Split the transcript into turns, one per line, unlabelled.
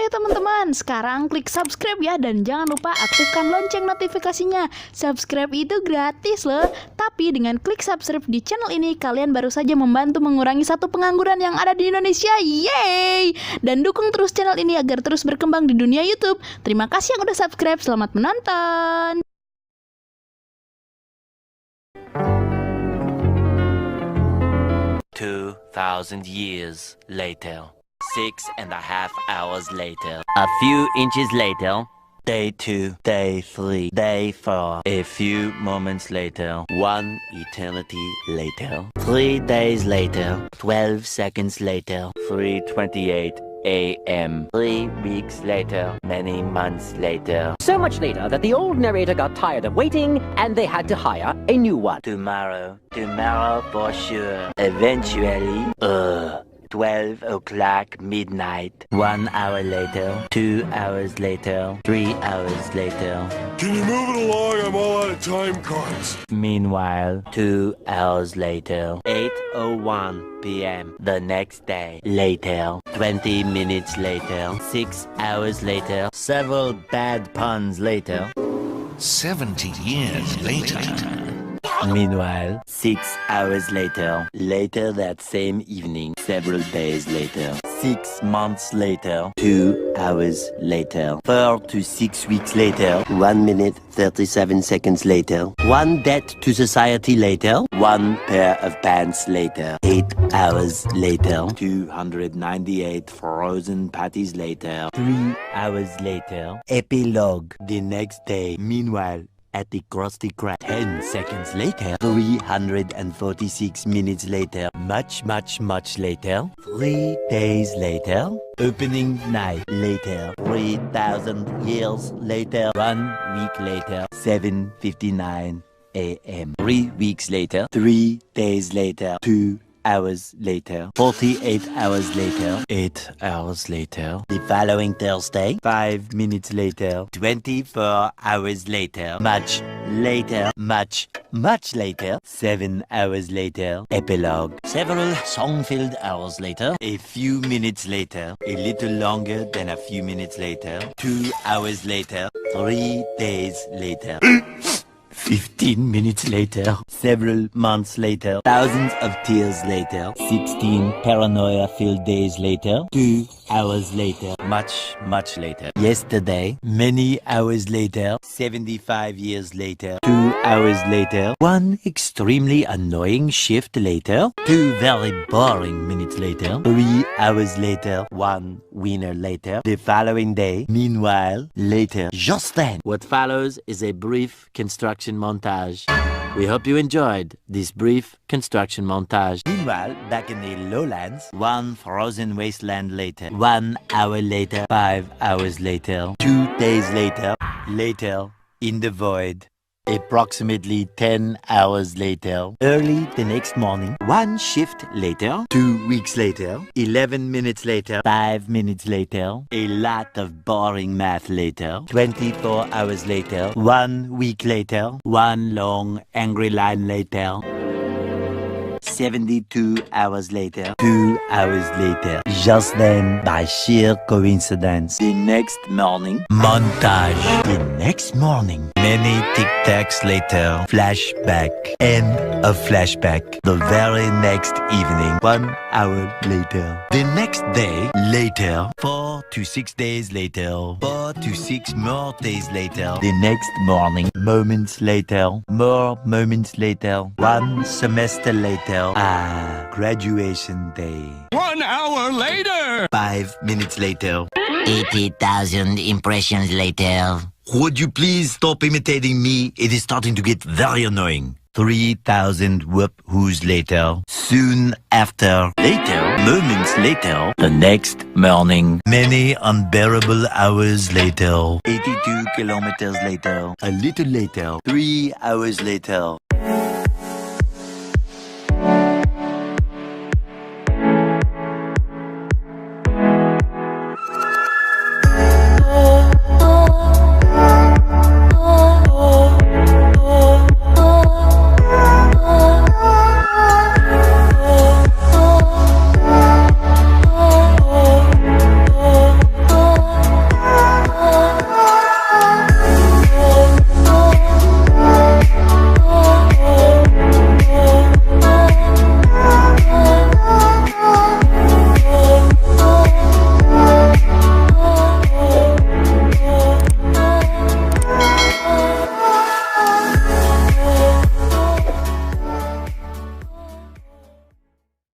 Oke teman-teman, sekarang klik subscribe ya. Dan jangan lupa aktifkan lonceng notifikasinya. Subscribe itu gratis loh. Tapi dengan klik subscribe di channel ini, kalian baru saja membantu mengurangi satu pengangguran yang ada di Indonesia. Yeay! Dan dukung terus channel ini agar terus berkembang di dunia YouTube. Terima kasih yang udah subscribe, selamat menonton.
"2,000 years later. 6.5 hours later. A few inches later. Day 2, day 3, day 4. A few moments later. 1 eternity later. 3 days later. 12 seconds later. 3:28 a.m. 3 weeks later. Many months later.
So much later that the old narrator got tired of waiting and they had to hire a new one.
Tomorrow for sure. Eventually, 12 o'clock midnight. 1 hour later, 2 hours later, 3 hours later.
Can you move it along? I'm all out of time cards.
Meanwhile, 2 hours later, 8:01 p.m. the next day. Later, 20 minutes later, 6 hours later, several bad puns later.
70 years later.
Meanwhile, 6 hours later, later that same evening, several days later, 6 months later, 2 hours later, 4 to 6 weeks later, 1 minute 37 seconds later, 1 debt to society later, 1 pair of pants later, 8 hours later, 298 frozen patties later, 3 hours later, epilogue the next day. Meanwhile, at the Krusty Krab, 10 seconds later, 346 minutes later, much later, 3 days later, opening night later, 3,000 years later, 1 week later, 7:59 a.m. 3 weeks later, 3 days later, 2 hours later, 48 hours later, 8 hours later, the following Thursday, 5 minutes later, 24 hours later, much later, much later, 7 hours later, epilogue, several song-filled hours later, a few minutes later, a little longer than a few minutes later, 2 hours later, 3 days later. 15 minutes later, several months later, thousands of tears later, 16 paranoia-filled days later, 2 hours later, much later. Yesterday, many hours later, 75 years later, 2 hours later, 1 extremely annoying shift later, 2 very boring minutes later, 3 hours later, 1 winner later, the following day, meanwhile, later, just then. What follows is a brief construction montage. We hope you enjoyed this brief construction montage. Meanwhile, back in the lowlands, 1 frozen wasteland later, 1 hour later, 5 hours later, 2 days later, in the void. Approximately 10 hours later, early the next morning, 1 shift later, 2 weeks later, 11 minutes later, 5 minutes later, a lot of boring math later, 24 hours later, 1 week later, 1 long angry line later, 72 hours later, 2 hours later. Just then, by sheer coincidence, the next morning, montage. The next morning, many tic-tacs later, flashback, end of flashback. The very next evening, 1 hour later. The next day, later, 4 to 6 days later, 4 to 6 more days later. The next morning, moments later, more moments later, 1 semester later. Graduation day.
1 hour later.
5 minutes later.
80,000 impressions later.
Would you please stop imitating me? It is starting to get very annoying. 3,000 whoop-whoos later. Soon after. Later. Moments later. The next morning. Many unbearable hours later. 82 kilometers later. A little later. 3 hours later.